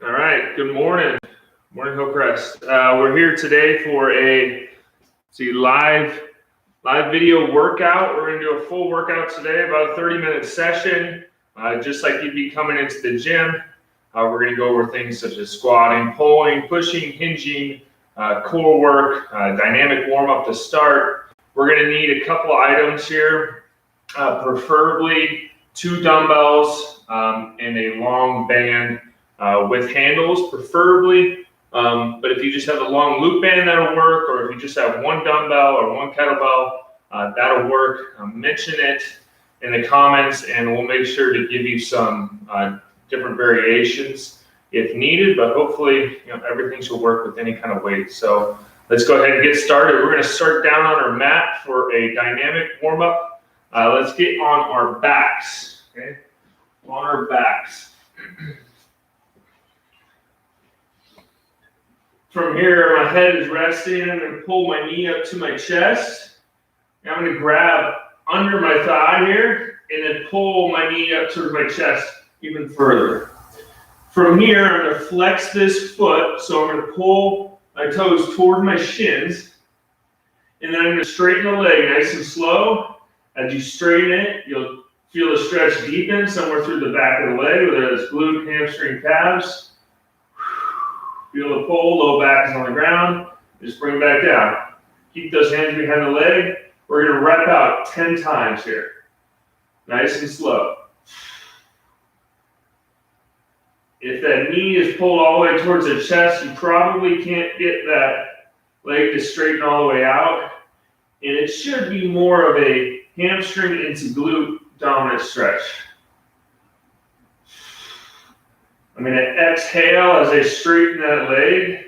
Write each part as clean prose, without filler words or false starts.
All right, good morning. Morning, Hillcrest. We're here today for a live video workout. We're going to do a full workout today, about a 30-minute session, just like you'd be coming into the gym. We're going to go over things such as squatting, pulling, pushing, hinging, core work, dynamic warm-up to start. We're going to need a couple items here, preferably 2 dumbbells and a long band with handles, preferably. But if you just have a long loop band, that'll work. Or if you just have 1 dumbbell or 1 kettlebell, that'll work. Mention it in the comments, and we'll make sure to give you some different variations if needed. But hopefully, everything should work with any kind of weight. So let's go ahead and get started. We're going to start down on our mat for a dynamic warm up. Let's get on our backs. Okay, on our backs. From here, my head is resting. I'm going to pull my knee up to my chest. I'm going to grab under my thigh here and then pull my knee up towards my chest even further. From here, I'm going to flex this foot. So I'm going to pull my toes toward my shins. And then I'm going to straighten the leg nice and slow. As you straighten it, you'll feel the stretch deepen somewhere through the back of the leg, whether it's glute, hamstring, calves. Feel the pull, low back is on the ground. Just bring it back down. Keep those hands behind the leg. We're going to rep out 10 times here. Nice and slow. If that knee is pulled all the way towards the chest, you probably can't get that leg to straighten all the way out. And it should be more of a hamstring into glute dominant stretch. I'm going to exhale as I straighten that leg.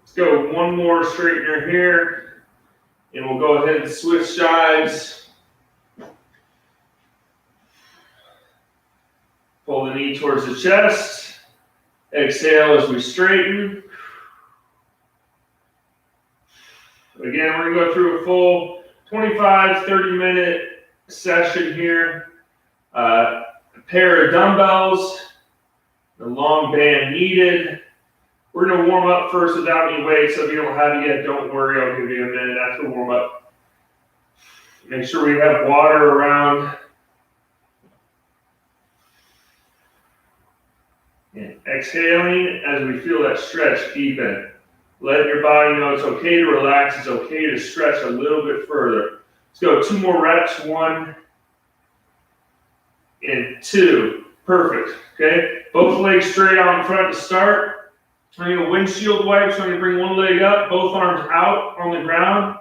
Let's go one more straightener here, and we'll go ahead and switch sides. Pull the knee towards the chest. Exhale as we straighten. Again, we're going to go through a full 25, 30-minute session here. A pair of dumbbells, the long band needed. We're going to warm up first without any weight, so if you don't have it yet, don't worry. I'll give you a minute after warm up. Make sure we have water around. And exhaling as we feel that stretch deepen. Let your body know it's okay to relax. It's okay to stretch a little bit further. Let's go 2 more reps. 1 and 2. Perfect. Okay. Both legs straight out in front to start. I'm going to windshield wipe. So I'm going to bring one leg up, both arms out on the ground,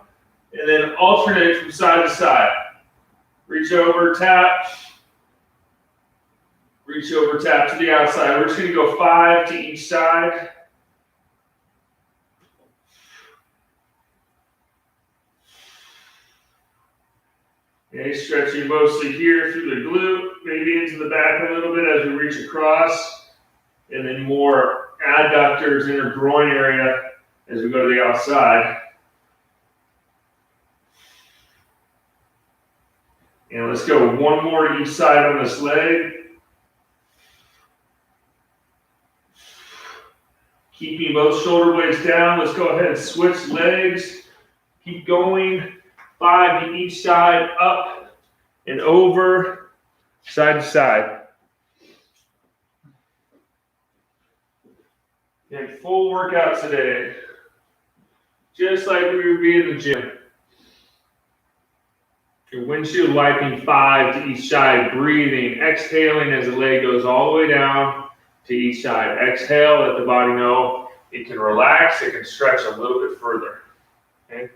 and then alternate from side to side. Reach over, tap. Reach over, tap to the outside. We're just going to go 5 to each side. Okay, stretching mostly here through the glute, maybe into the back a little bit as we reach across, and then more adductors, inner groin area as we go to the outside. And let's go 1 more to each side on this leg. Keeping both shoulder blades down, let's go ahead and switch legs. Keep going. 5 to each side, up and over, side to side. And full workout today, just like we would be in the gym. Your windshield wiping 5 to each side, breathing, exhaling as the leg goes all the way down to each side. Exhale, let the body know it can relax, it can stretch a little bit further. Okay.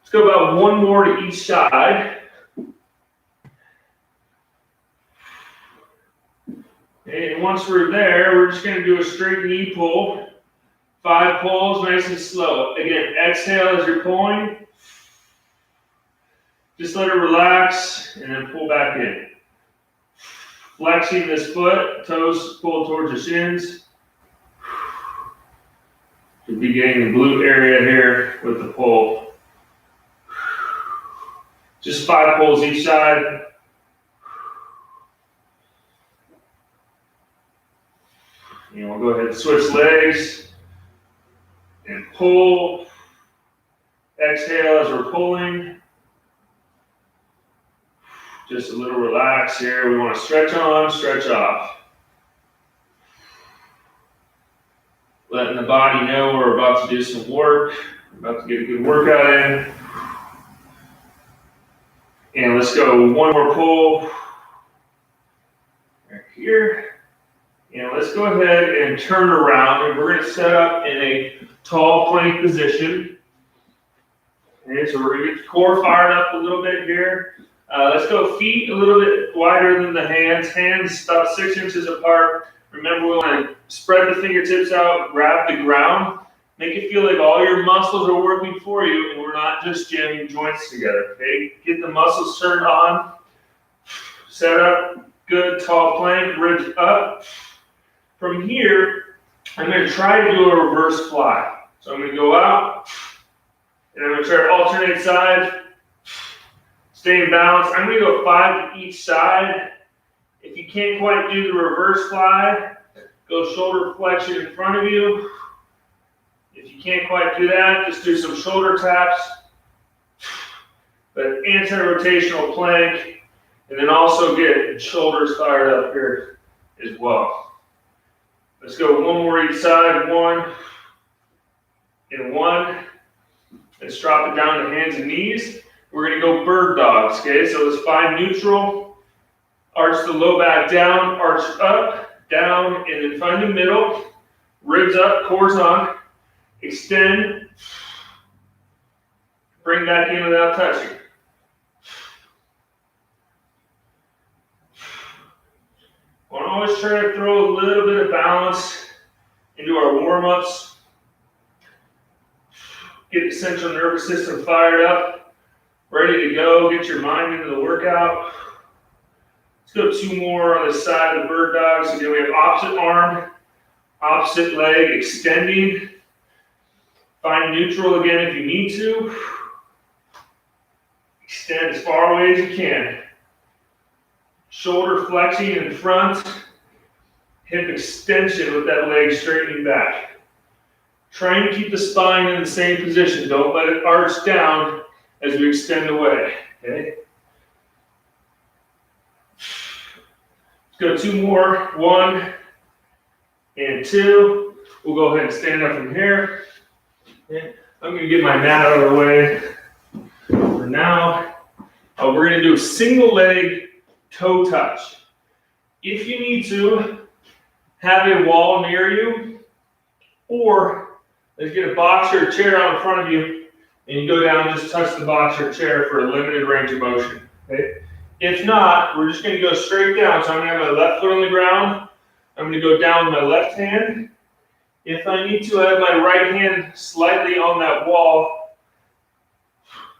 Let's go about 1 more to each side. And once we're there, we're just going to do a straight knee pull. 5 pulls, nice and slow. Again, exhale as you're pulling. Just let it relax and then pull back in. Flexing this foot, toes pull towards the shins. You'll be getting the glute area here with the pull. Just just 5 pulls each side. And we'll go ahead and switch legs and pull. Exhale as we're pulling. Just a little relax here. We want to stretch on, stretch off. Letting the body know we're about to do some work. We're about to get a good workout in. And let's go one more pull. Right here. And let's go ahead and turn around. And we're going to set up in a tall plank position. Okay, so we're going to get the core fired up a little bit here. Let's go feet a little bit wider than the hands. Hands about 6 inches apart. Remember, we want to spread the fingertips out, grab the ground. Make it feel like all your muscles are working for you, and we're not just jamming joints together, okay? Get the muscles turned on. Set up, good, tall plank, ribs up. From here, I'm going to try to do a reverse fly. So I'm going to go out, and I'm going to try to alternate sides. Stay in balance. I'm going to go 5 to each side. If you can't quite do the reverse fly, go shoulder flexion in front of you. If you can't quite do that, just do some shoulder taps. But anti-rotational plank, and then also get shoulders fired up here as well. Let's go one more each side. 1 and 1. Let's drop it down to hands and knees. We're going to go bird dogs, okay? So let's find neutral. Arch the low back down, arch up, down, and then find the middle. Ribs up, core's on. Extend. Bring back in without touching. I want to always try to throw a little bit of balance into our warm-ups. Get the central nervous system fired up, ready to go. Get your mind into the workout. Let's go 2 more on the side of the bird dogs. Again, we have opposite arm, opposite leg, extending. Find neutral again if you need to. Extend as far away as you can. Shoulder flexing in front. Hip extension with that leg straightening back. Try and keep the spine in the same position. Don't let it arch down as we extend away. Okay? Let's go 2 more. 1 and 2. We'll go ahead and stand up from here. Okay. I'm going to get my mat out of the way for now. We're going to do a single leg toe touch. If you need to, have a wall near you, or let's get a box or a chair out in front of you, and you go down and just touch the box or chair for a limited range of motion. Okay? If not, we're just going to go straight down. So I'm going to have my left foot on the ground. I'm going to go down with my left hand. If I need to, I have my right hand slightly on that wall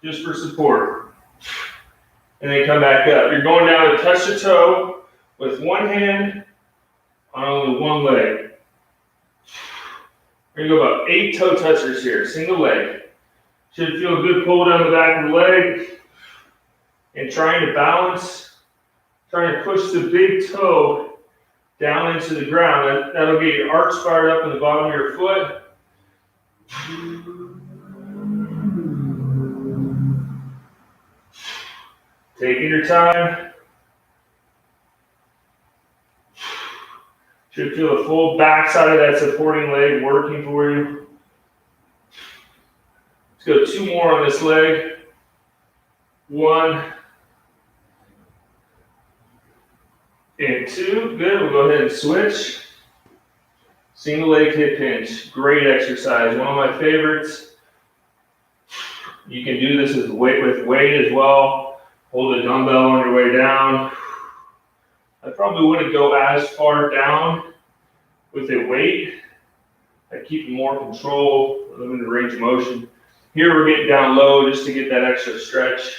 just for support. And then come back up. You're going down to touch the toe with one hand on only one leg. We're going to go about 8 toe touchers here, single leg. Should feel a good pull down the back of the leg. And trying to balance, trying to push the big toe down into the ground. That'll get your arch fired up in the bottom of your foot. Taking your time. Should feel the full backside of that supporting leg working for you. Let's go 2 more on this leg. 1 and 2. Good. We'll go ahead and switch. Single leg hip hinge. Great exercise. One of my favorites. You can do this with weight as well. Hold a dumbbell on your way down. I probably wouldn't go as far down with a weight. I keep more control, limited range of motion. Here we're getting down low just to get that extra stretch,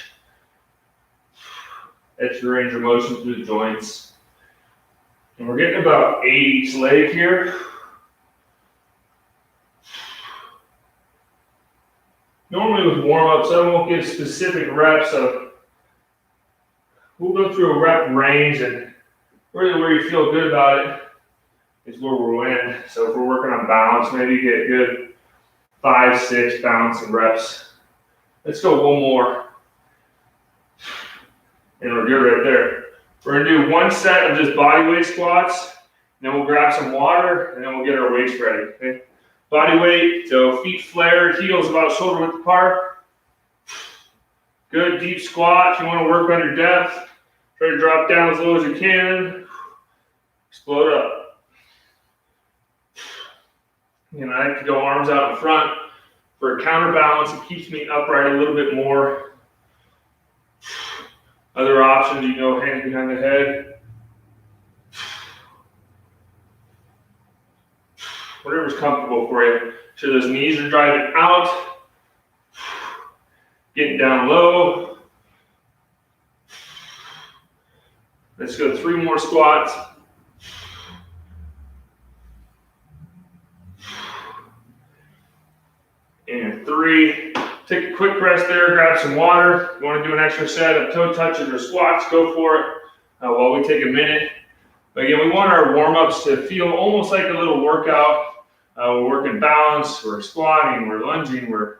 extra range of motion through the joints. And we're getting about 8 each leg here. Normally with warm-ups, I won't give specific reps of we'll go through a rep range, and really where you feel good about it is where we'll end. So if we're working on balance, maybe get good 5, 6 balancing reps. Let's go one more. And we're good right there. We're gonna do one set of just body weight squats, then we'll grab some water, and then we'll get our weights ready, okay? Body weight, so feet flared, heels about shoulder width apart. Good deep squat. If you wanna work on your depth, try to drop down as low as you can. Explode up. And I like to go arms out in front for a counterbalance. It keeps me upright a little bit more. Other options, you go hands behind the head. Whatever's comfortable for you. Make sure those knees are driving out. Getting down low. Let's go 3 more squats. And 3. Take a quick rest there, grab some water. If you want to do an extra set of toe touches or squats, go for it while we take a minute. But again, we want our warm-ups to feel almost like a little workout. We're working balance, we're squatting, we're lunging, we're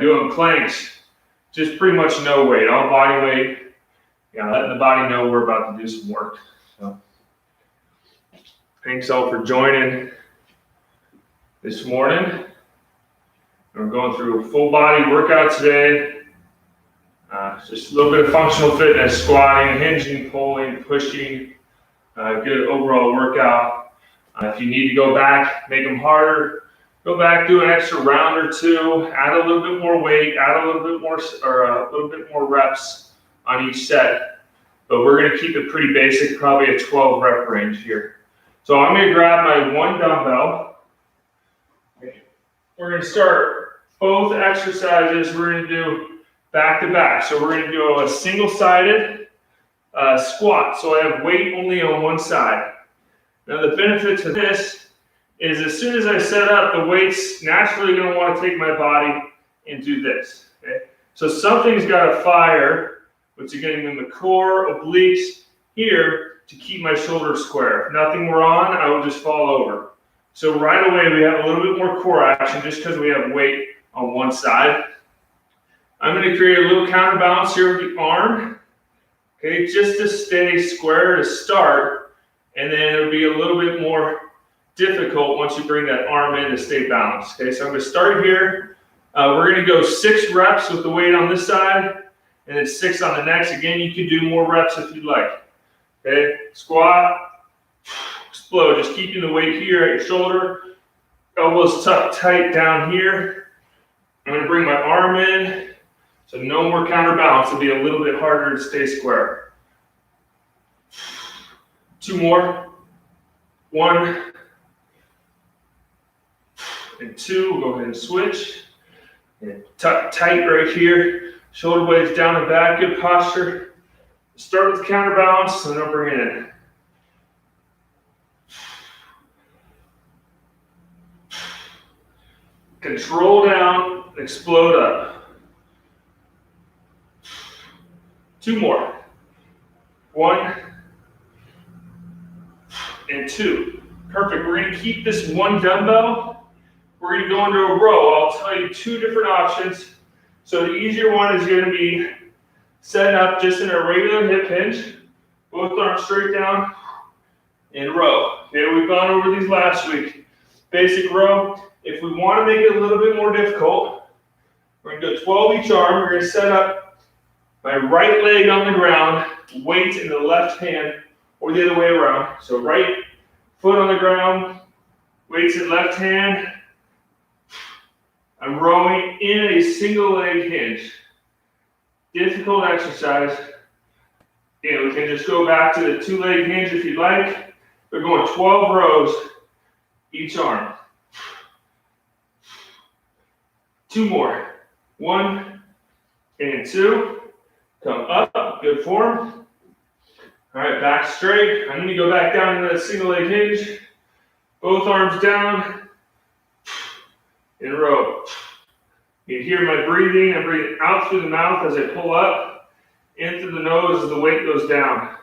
doing planks. Just pretty much no weight, all body weight. Letting the body know we're about to do some work. So, thanks all for joining this morning. We're going through a full body workout today. Just a little bit of functional fitness, squatting, hinging, pulling, pushing. Good overall workout. If you need to go back, make them harder. Go back, do an extra round or 2. Add a little bit more weight. Add a little bit more, or a little bit more reps on each set. But we're going to keep it pretty basic, probably a 12 rep range here. So I'm going to grab my 1 dumbbell. We're going to start both exercises. We're going to do back to back. So we're going to do a single-sided squat. So I have weight only on one side. Now the benefit to this is as soon as I set up, the weight's naturally going to want to take my body and do this. Okay? So something's got to fire, which is getting in the core, obliques here to keep my shoulders square. If nothing were on, I would just fall over. So right away, we have a little bit more core action just because we have weight on one side. I'm going to create a little counterbalance here with the arm, okay, just to stay square to start, and then it'll be a little bit more difficult once you bring that arm in to stay balanced. Okay, so I'm going to start here. We're going to go 6 reps with the weight on this side, and then 6 on the next. Again, you can do more reps if you'd like. Okay, squat, explode, just keeping the weight here at your shoulder, elbows tucked tight down here. I'm going to bring my arm in, so no more counterbalance. It'll be a little bit harder to stay square. 2 more. 1 and 2. We'll go ahead and switch. And tuck tight right here. Shoulder blades down and back. Good posture. Start with counterbalance, and then I'll bring it in. Control down, explode up. 2 more. 1 and 2. Perfect. We're going to keep this 1 dumbbell. We're going to go into a row. I'll tell you 2 different options. So the easier one is going to be set up just in a regular hip hinge. Both arms straight down and row. Okay, we've gone over these last week. Basic row. If we want to make it a little bit more difficult, we're going to go 12 each arm. We're going to set up my right leg on the ground, weight in the left hand, or the other way around. So right foot on the ground, weights in left hand. I'm rowing in a single leg hinge. Difficult exercise. Yeah, we can just go back to the 2-leg hinge if you'd like. We're going 12 rows each arm. 2 more. 1 and 2. Come up. Good form. All right, back straight. I'm going to go back down to that single leg hinge. Both arms down. And row. You can hear my breathing. I'm breathing out through the mouth as I pull up. in through the nose as the weight goes down.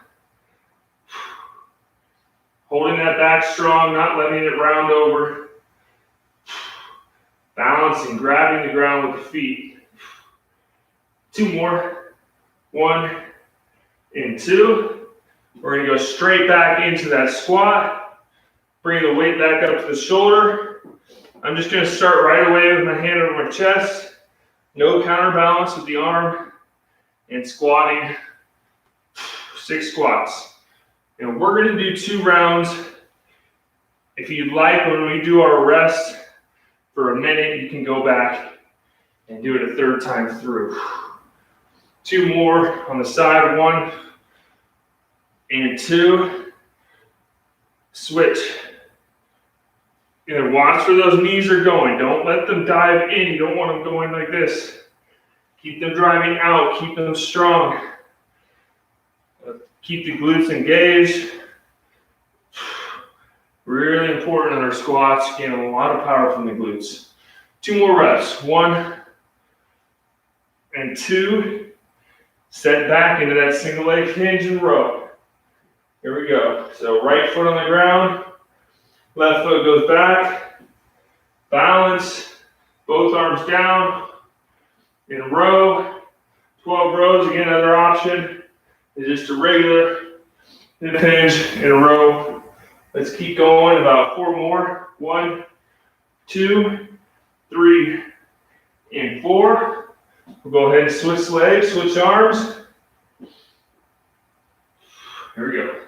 Holding that back strong, not letting it round over. Balancing, grabbing the ground with the feet. 2 more. 1 and 2. We're going to go straight back into that squat. Bring the weight back up to the shoulder. I'm just going to start right away with my hand over my chest. No counterbalance with the arm. And squatting 6 squats. And we're going to do 2 rounds. If you'd like, when we do our rest for a minute, you can go back and do it a 3rd time through. 2 more on the side, 1 and 2. Switch. Watch where those knees are going. Don't let them dive in. You don't want them going like this. Keep them driving out. Keep them strong. Keep the glutes engaged. Really important on our squats. Gain a lot of power from the glutes. 2 more reps. 1 and 2. Set back into that single leg hinge and row. Here we go. So right foot on the ground. Left foot goes back. Balance. Both arms down. In a row. 12 rows. Again, another option is just a regular hip hinge in a row. Let's keep going. About 4 more. 1, 2, 3, and 4. We'll go ahead and switch legs, switch arms. Here we go.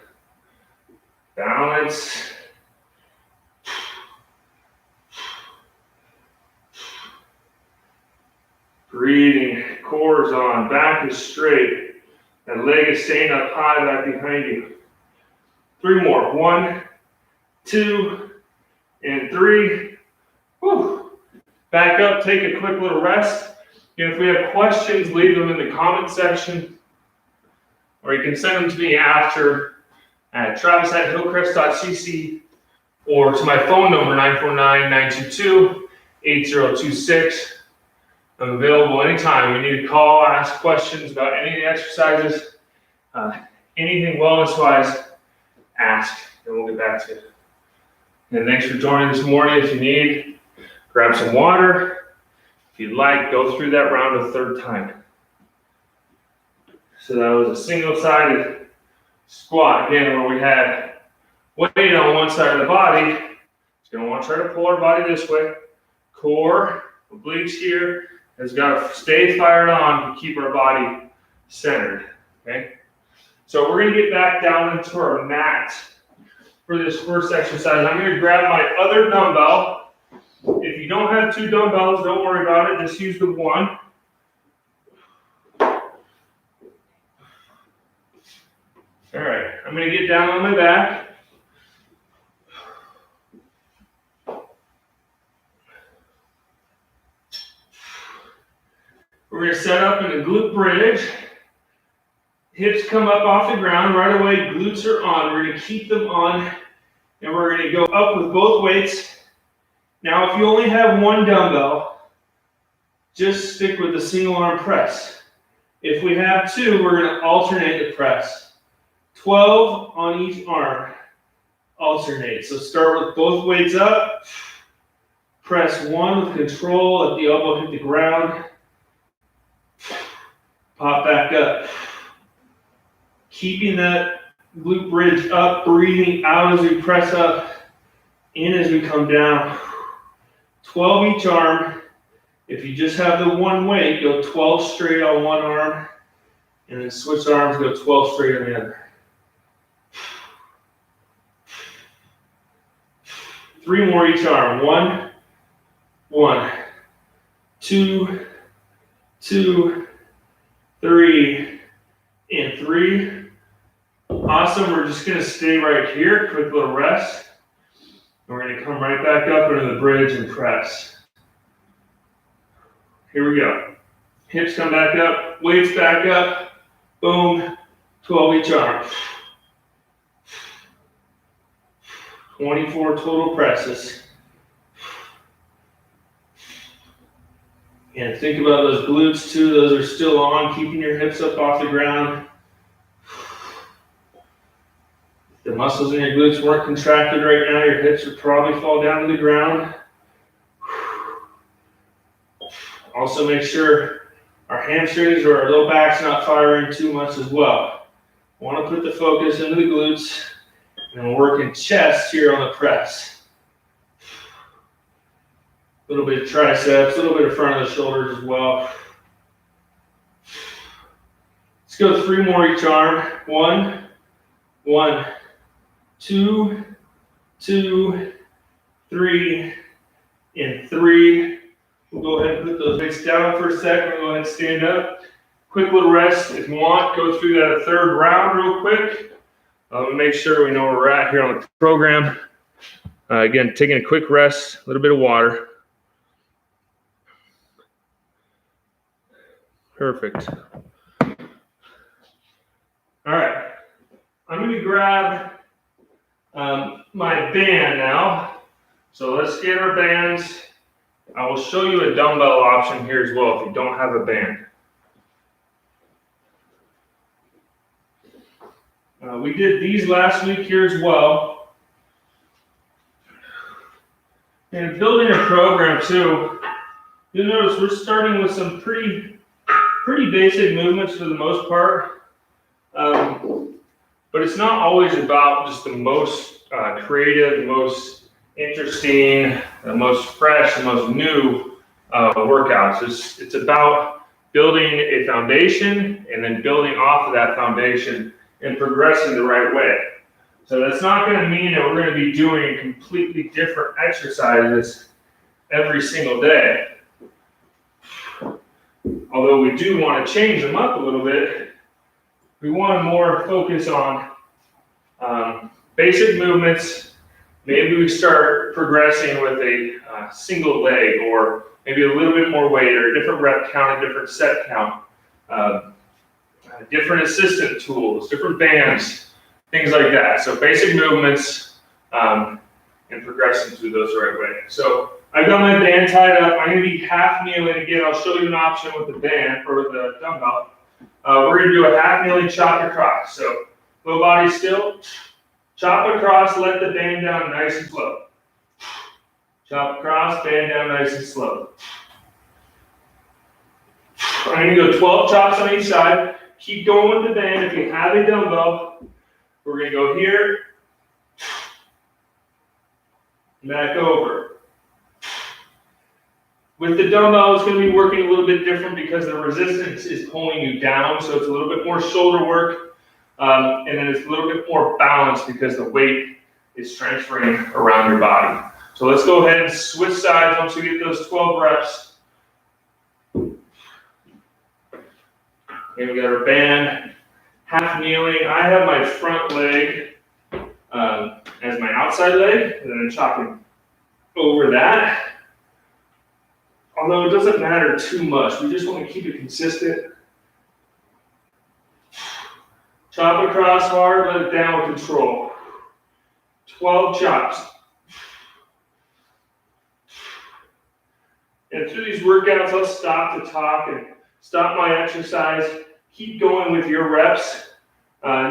Balance. Breathing. Core is on. Back is straight. That leg is staying up high back behind you. 3 more. 1, 2, and 3. Whew. Back up. Take a quick little rest. And if we have questions, leave them in the comment section. Or you can send them to me after at travis@hillcrest.cc or to my phone number, 949-922-8026. I'm available anytime. We need to call, ask questions about any of the exercises, anything wellness-wise, ask, and we'll get back to you. And thanks for joining this morning. If you need, grab some water. If you'd like, go through that round a 3rd time. So that was a single-sided squat, again, where we had weight on one side of the body. Just going to want to try to pull our body this way. Core, obliques here, has got to stay fired on to keep our body centered, okay? So we're going to get back down into our mat for this first exercise. I'm going to grab my other dumbbell. If you don't have 2 dumbbells, don't worry about it. Just use the 1. All right, I'm going to get down on my back. We're going to set up in a glute bridge. Hips come up off the ground. Right away, glutes are on. We're going to keep them on, and we're going to go up with both weights. Now, if you only have 1 dumbbell, just stick with the single arm press. If we have 2, we're going to alternate the press. 12 on each arm. Alternate. So start with both weights up. Press 1 with control. Let the elbow hit the ground. Pop back up. Keeping that glute bridge up, breathing out as we press up, in as we come down. 12 each arm. If you just have the 1 weight, go 12 straight on one arm, and then switch arms, go 12 straight on the other. 3 more each arm. 1, 1, 2, 2, 3, and 3. Awesome. We're just going to stay right here. Quick little rest. And we're going to come right back up into the bridge and press. Here we go. Hips come back up. Weights back up. Boom. 12 each arm. 24 total presses. And think about those glutes too. Those are still on, keeping your hips up off the ground. If the muscles in your glutes weren't contracted right now, your hips would probably fall down to the ground. Also make sure our hamstrings or our low back's not firing too much as well. I want to put the focus into the glutes, and we're working chest here on the press. A little bit of triceps, a little bit of front of the shoulders as well. Let's go 3 more each arm. 1, 1, 2, 2, 3, and 3. We'll go ahead and put those weights down for a second. We'll go ahead and stand up. Quick little rest if you want. Go through that 3rd round real quick. Make sure we know where we're at here on the program. Again, taking a quick rest, a little bit of water. Perfect. All right. I'm going to grab my band now. So let's get our bands. I will show you a dumbbell option here as well if you don't have a band. We did these last week here as well. And building a program too, you'll notice we're starting with some pretty basic movements for the most part. But it's not always about just the most creative, most interesting, the most fresh, the most new workouts. It's about building a foundation and then building off of that foundation and progressing the right way. So that's not going to mean that we're going to be doing completely different exercises every single day. Although we do want to change them up a little bit, we want to more focus on basic movements. Maybe we start progressing with a single leg, or maybe a little bit more weight, or a different rep count, a different set count, different assistant tools, different bands, things like that. So basic movements and progressing through those the right way. So I've got my band tied up. I'm going to be half kneeling again. I'll show you an option with the band for the dumbbell. We're going to do a half kneeling chop across. So low body still. Chop across, let the band down nice and slow. Chop across, band down nice and slow. I'm going to go 12 chops on each side. Keep going with the band. If you have a dumbbell, we're going to go here, back over. With the dumbbell, it's going to be working a little bit different because the resistance is pulling you down, so it's a little bit more shoulder work, and then it's a little bit more balanced because the weight is transferring around your body. So let's go ahead and switch sides once we get those 12 reps. And we got our band, half kneeling. I have my front leg as my outside leg, and then I'm chopping over that. Although it doesn't matter too much, we just want to keep it consistent. Chop across hard, let it down with control. 12 chops. And through these workouts, I'll stop to talk and stop my exercise. Keep going with your reps.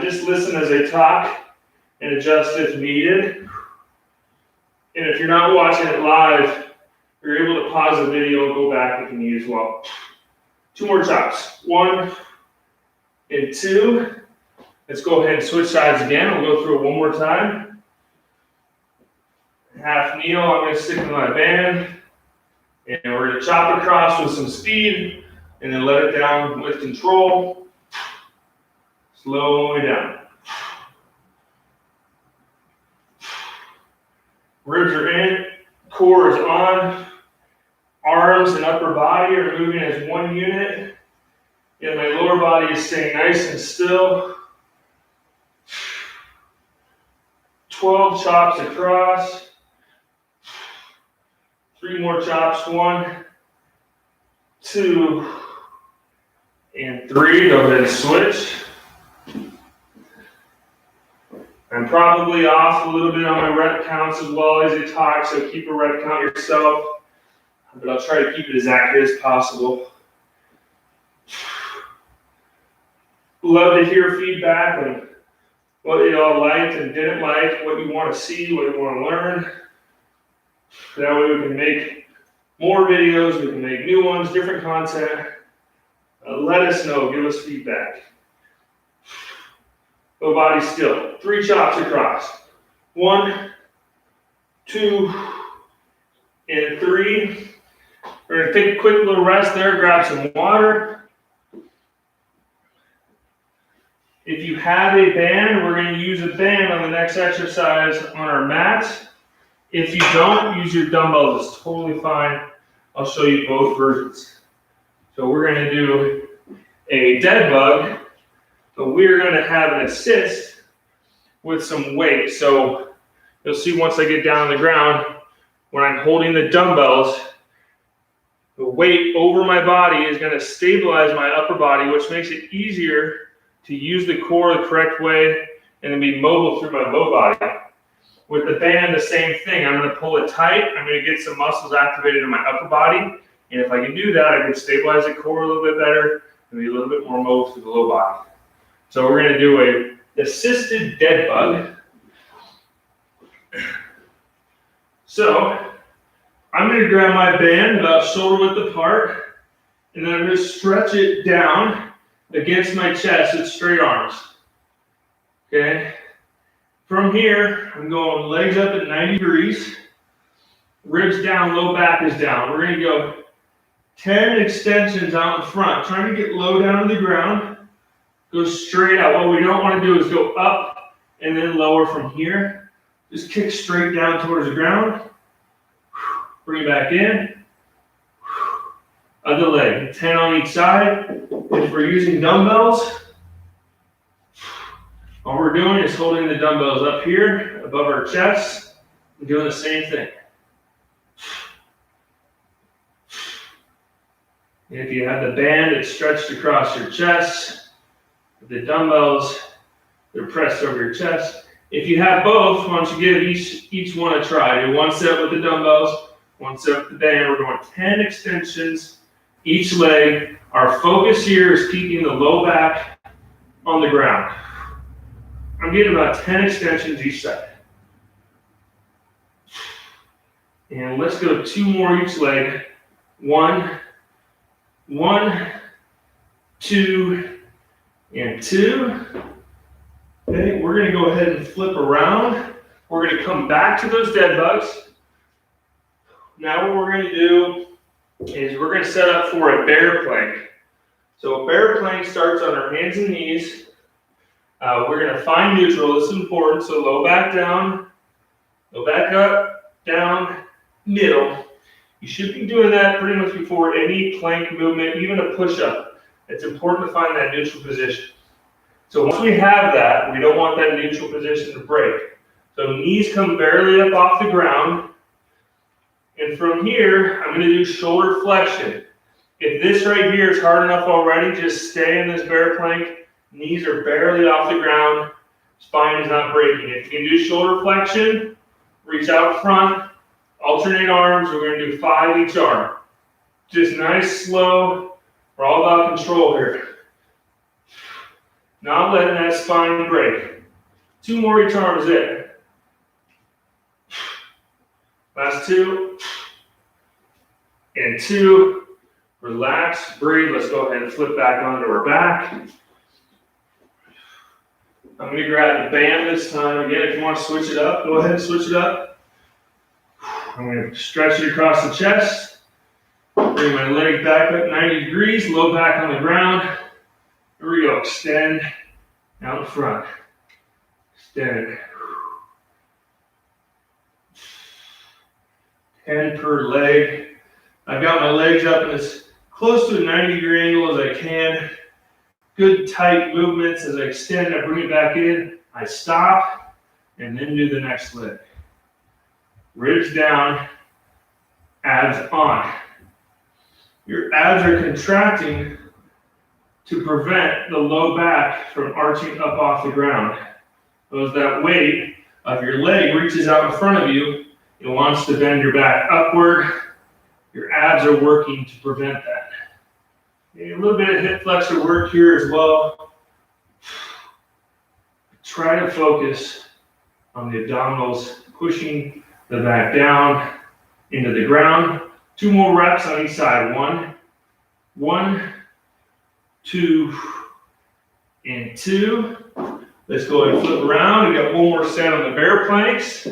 Just listen as I talk and adjust if needed. And if you're not watching it live, you're able to pause the video and go back if you need as well. 2 more chops. 1 and 2. Let's go ahead and switch sides again. We'll go through it one more time. Half kneel. I'm going to stick with my band. And we're going to chop across with some speed and then let it down with control. Slowly down. Ribs are in, core is on. Arms and upper body are moving as one unit. And my lower body is staying nice and still. 12 chops across. 3 more chops. 1, 2, and 3. Go ahead and switch. I'm probably off a little bit on my rep counts as well as I talk, so keep a rep count yourself. but I'll try to keep it as accurate as possible. Love to hear feedback on what you all liked and didn't like, what you want to see, what you want to learn. That way we can make more videos, we can make new ones, different content. Let us know, give us feedback. Go body still. 3 chops across. 1, 2, and 3. We're going to take a quick little rest there, grab some water. If you have a band, we're going to use a band on the next exercise on our mat. If you don't, use your dumbbells. It's totally fine. I'll show you both versions. So we're going to do a dead bug, but we're going to have an assist with some weight. So you'll see once I get down on the ground, when I'm holding the dumbbells, the weight over my body is going to stabilize my upper body, which makes it easier to use the core the correct way and then be mobile through my low body. With the band, the same thing. I'm going to pull it tight. I'm going to get some muscles activated in my upper body. And if I can do that, I can stabilize the core a little bit better and be a little bit more mobile through the low body. So we're going to do a assisted dead bug. So I'm going to grab my band about shoulder width apart, and then I'm going to stretch it down against my chest with straight arms. Okay? From here, I'm going legs up at 90 degrees, ribs down, low back is down. We're going to go 10 extensions out in front, trying to get low down to the ground, go straight out. What we don't want to do is go up and then lower from here. Just kick straight down towards the ground, bring it back in, other leg, 10 on each side. If we're using dumbbells, all we're doing is holding the dumbbells up here above our chest and doing the same thing. And if you have the band, it's stretched across your chest. With the dumbbells, they're pressed over your chest. If you have both, why don't you give each one a try. Do 1 set with the dumbbells, 1 set with the band. We're doing 10 extensions each leg. Our focus here is keeping the low back on the ground. I'm getting about 10 extensions each side. And let's go 2 more each leg. 1, 2, and 2. Okay, we're going to go ahead and flip around. We're going to come back to those dead bugs. Now what we're going to do is we're going to set up for a bear plank. So a bear plank starts on our hands and knees. We're going to find neutral. This is important. So low back down, low back up, down, middle. You should be doing that pretty much before any plank movement, even a push-up. It's important to find that neutral position. So once we have that, we don't want that neutral position to break. So knees come barely up off the ground. And from here, I'm going to do shoulder flexion. If this right here is hard enough already, just stay in this bear plank. Knees are barely off the ground. Spine is not breaking. If you can do shoulder flexion, reach out front, alternate arms. We're going to do 5 each arm. Just nice, slow. We're all about control here. Not letting that spine break. 2 more each arm is it. Last 2. And 2. Relax, breathe. Let's go ahead and flip back onto our back. I'm going to grab the band this time. Again, if you want to switch it up, go ahead and switch it up. I'm going to stretch it across the chest. Bring my leg back up 90 degrees, low back on the ground. Here we go. Extend out in front. Extend. 10 per leg. I've got my legs up in as close to a 90-degree angle as I can. Good tight movements. As I extend, I bring it back in. I stop and then do the next leg. Ribs down, abs on. Your abs are contracting to prevent the low back from arching up off the ground. So as that weight of your leg reaches out in front of you, it wants to bend your back upward your abs are working to prevent that. Okay, a little bit of hip flexor work here as well. Try to focus on the abdominals, pushing the back down into the ground. 2 more reps on each side. 1, 2, and 2. Let's go ahead and flip around. We got 1 more set on the bear planks.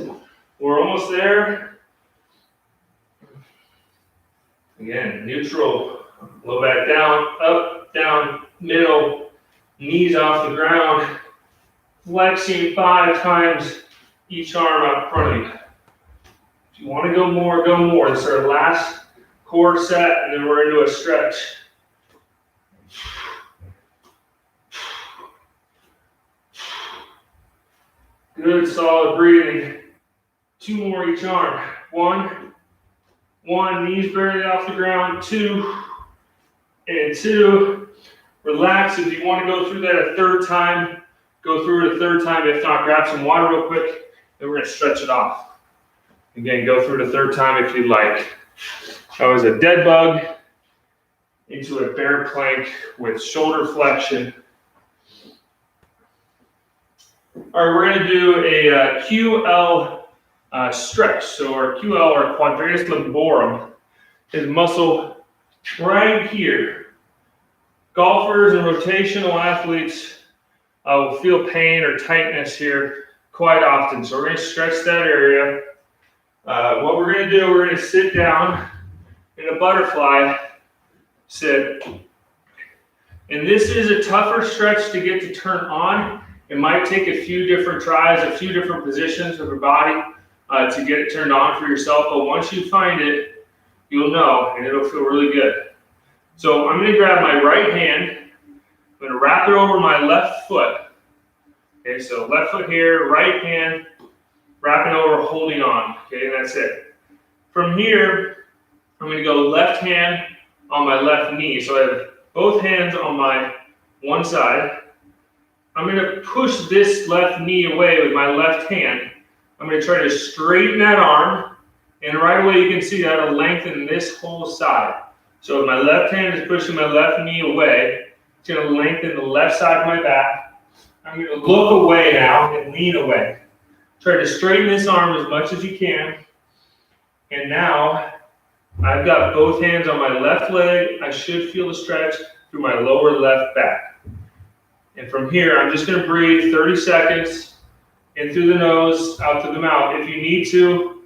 We're almost there. Again, neutral. Low back down, up, down, middle, knees off the ground. Flexing 5 times each arm out in front of you. If you want to go more, go more. This is our last core set, and then we're into a stretch. Good, solid breathing. 2 more each arm. 1, knees barely off the ground. 2, and 2. Relax. If you want to go through that a 3rd time, go through it a 3rd time. If not, grab some water real quick, then we're going to stretch it off. Again, go through it a 3rd time if you'd like. That was a dead bug into a bear plank with shoulder flexion. All right, we're going to do a QL stretch. So our QL, our quadratus lumborum, is muscle right here. Golfers and rotational athletes will feel pain or tightness here quite often. So we're going to stretch that area. What we're going to do, we're going to sit down in a butterfly sit. And this is a tougher stretch to get to turn on. It might take a few different tries, a few different positions of your body to get it turned on for yourself. But once you find it, you'll know, and it'll feel really good. So I'm going to grab my right hand. I'm going to wrap it over my left foot. Okay, so left foot here, right hand, wrapping over, holding on. Okay, and that's it. From here, I'm going to go left hand on my left knee. So I have both hands on my one side. I'm going to push this left knee away with my left hand. I'm going to try to straighten that arm. And right away you can see that it'll lengthen this whole side. So if my left hand is pushing my left knee away, it's going to lengthen the left side of my back. I'm going to look away now and lean away. Try to straighten this arm as much as you can. And now I've got both hands on my left leg. I should feel the stretch through my lower left back. And from here, I'm just going to breathe 30 seconds in through the nose, out through the mouth. If you need to,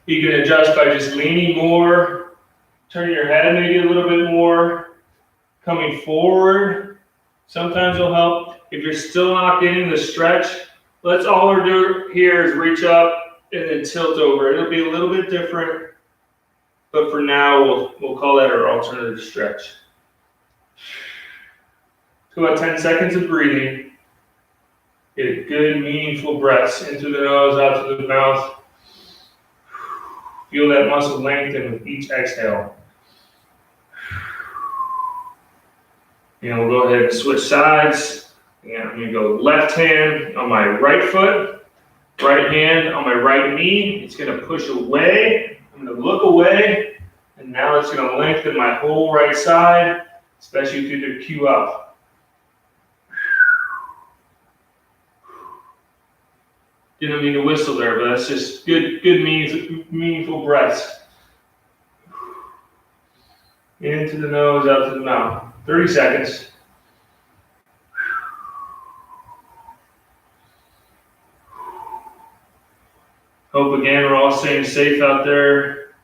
you can adjust by just leaning more, turning your head maybe a little bit more, coming forward. Sometimes it'll help. If you're still not getting the stretch, all we're doing here is reach up and then tilt over. It'll be a little bit different, but for now, we'll call that our alternative stretch. So about 10 seconds of breathing. Get good, meaningful breaths into the nose, out through the mouth. Feel that muscle lengthen with each exhale. And we'll go ahead and switch sides. And I'm going to go left hand on my right foot, right hand on my right knee. It's going to push away. I'm going to look away. And now it's going to lengthen my whole right side, especially through the QL. Didn't mean to whistle there, but that's just good meaningful breaths. Into the nose, out to the mouth. 30 seconds. Hope again we're all staying safe out there,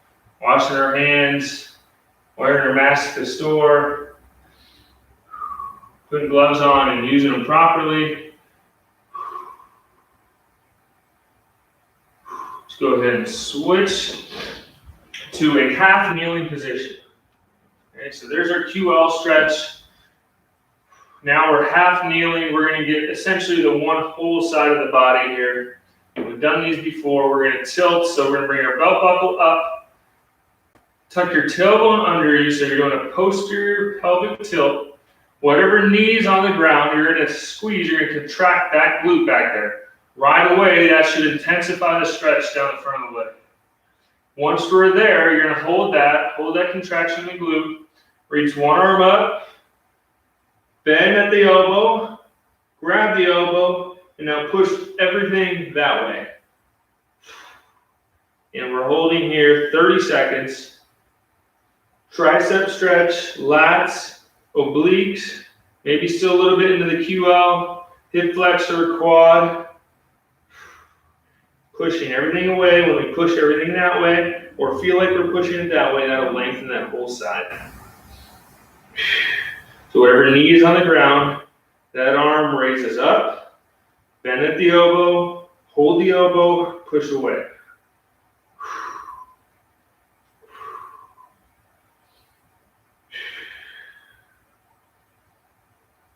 washing our hands, wearing our masks at the store, putting gloves on and using them properly. Go ahead and switch to a half kneeling position. Okay, so there's our QL stretch. Now we're half kneeling. We're going to get essentially the one whole side of the body here. We've done these before. We're going to tilt. So we're going to bring our belt buckle up. Tuck your tailbone under you. So you're doing a posterior pelvic tilt. Whatever knee is on the ground, you're going to squeeze. You're going to contract that glute back there. Right away, that should intensify the stretch down the front of the leg. Once we're there, you're gonna hold that contraction in the glute. Reach one arm up, bend at the elbow, grab the elbow, and now push everything that way. And we're holding here 30 seconds. Tricep stretch, lats, obliques, maybe still a little bit into the QL, hip flexor, quad. Pushing everything away. When we push everything that way, or feel like we're pushing it that way, that'll lengthen that whole side. So whatever knee is on the ground, that arm raises up, bend at the elbow, hold the elbow, push away.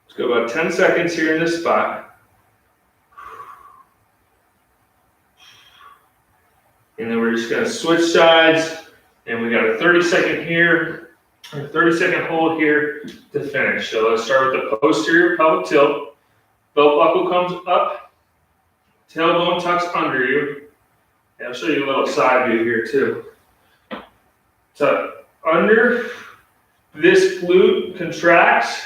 Let's go about 10 seconds here in this spot. And then we're just going to switch sides, and we got a 30-second here, a 30-second hold here to finish. So let's start with the posterior pelvic tilt. Belt buckle comes up, tailbone tucks under you. And I'll show you a little side view here too. Tuck under, this glute contracts,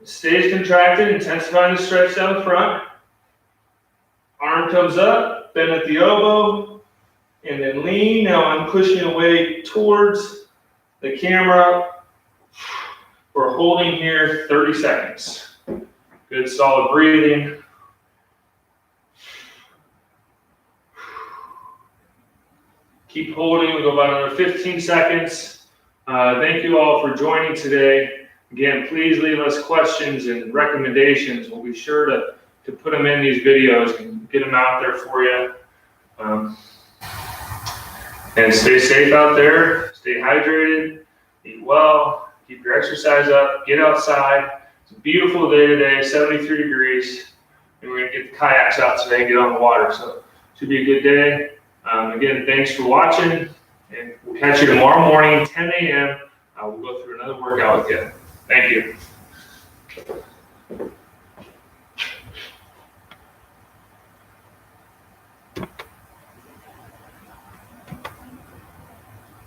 stays contracted, intensifying the stretch down the front. Arm comes up, bend at the elbow, and then lean. Now I'm pushing away towards the camera. We're holding here 30 seconds. Good solid breathing. Keep holding. We go about another 15 seconds. Thank you all for joining today. Again, please leave us questions and recommendations. We'll be sure to put them in these videos and get them out there for you. And stay safe out there, stay hydrated, eat well, keep your exercise up, get outside. It's a beautiful day today, 73 degrees. And we're gonna get the kayaks out today and get on the water. So it should be a good day. Again, thanks for watching, and we'll catch you tomorrow morning, 10 a.m. We'll go through another workout with you. Thank you.